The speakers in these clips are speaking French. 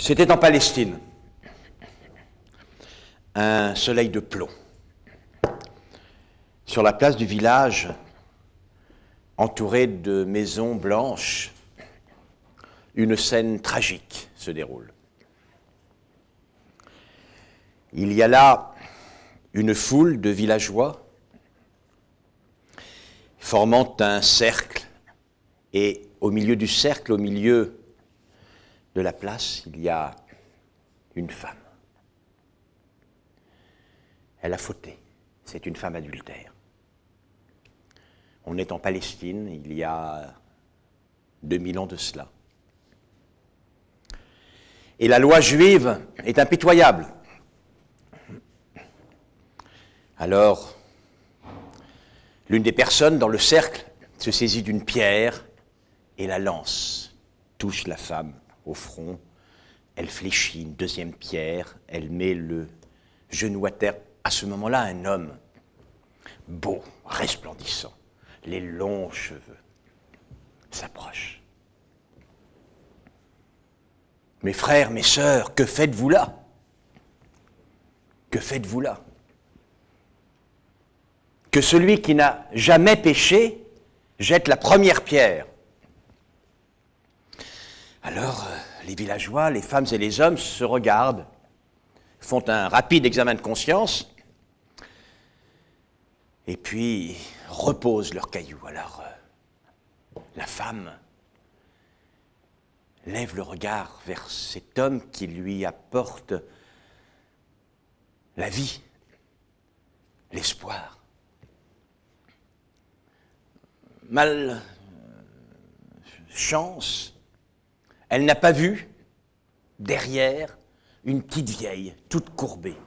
C'était en Palestine. Un soleil de plomb. Sur la place du village, entourée de maisons blanches, une scène tragique se déroule. Il y a là une foule de villageois formant un cercle, et au milieu du cercle, au milieu de la place, il y a une femme. Elle a fauté, c'est une femme adultère. On est en Palestine, il y a 2000 ans de cela. Et la loi juive est impitoyable. Alors, l'une des personnes dans le cercle se saisit d'une pierre et la lance, touche la femme au front, elle fléchit, une deuxième pierre, elle met le genou à terre. À ce moment-là, un homme, beau, resplendissant, les longs cheveux, s'approche. Mes frères, mes sœurs, que faites-vous là? Que faites-vous là? Que celui qui n'a jamais péché jette la première pierre. Alors, les villageois, les femmes et les hommes se regardent, font un rapide examen de conscience, et puis reposent leurs cailloux. Alors, la femme lève le regard vers cet homme qui lui apporte la vie, l'espoir. Malchance, elle n'a pas vu derrière une petite vieille, toute courbée,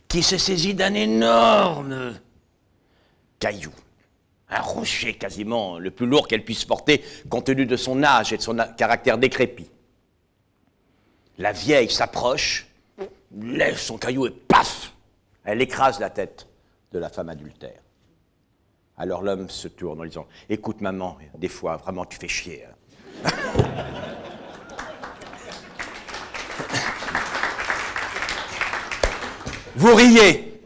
qui se saisit d'un énorme caillou, un rocher quasiment le plus lourd qu'elle puisse porter, compte tenu de son âge et de son caractère décrépit. La vieille s'approche, lève son caillou et paf, elle écrase la tête de la femme adultère. Alors l'homme se tourne en disant « Écoute maman, des fois vraiment tu fais chier. Hein. » Vous riez.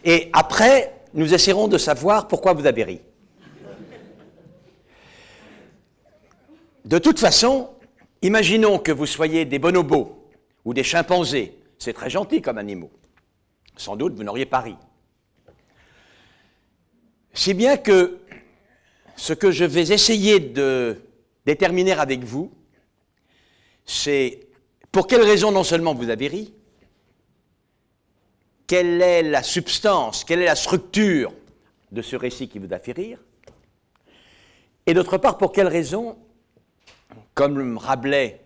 Et après, nous essaierons de savoir pourquoi vous avez ri. De toute façon, imaginons que vous soyez des bonobos ou des chimpanzés. C'est très gentil comme animaux. Sans doute, vous n'auriez pas ri. Si bien que ce que je vais essayer de déterminer avec vous, c'est pour quelle raison non seulement vous avez ri, quelle est la substance, quelle est la structure de ce récit qui vous a fait rire, et d'autre part, pour quelle raison, comme Rabelais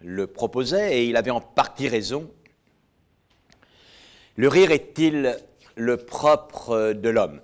le proposait, et il avait en partie raison, le rire est-il le propre de l'homme?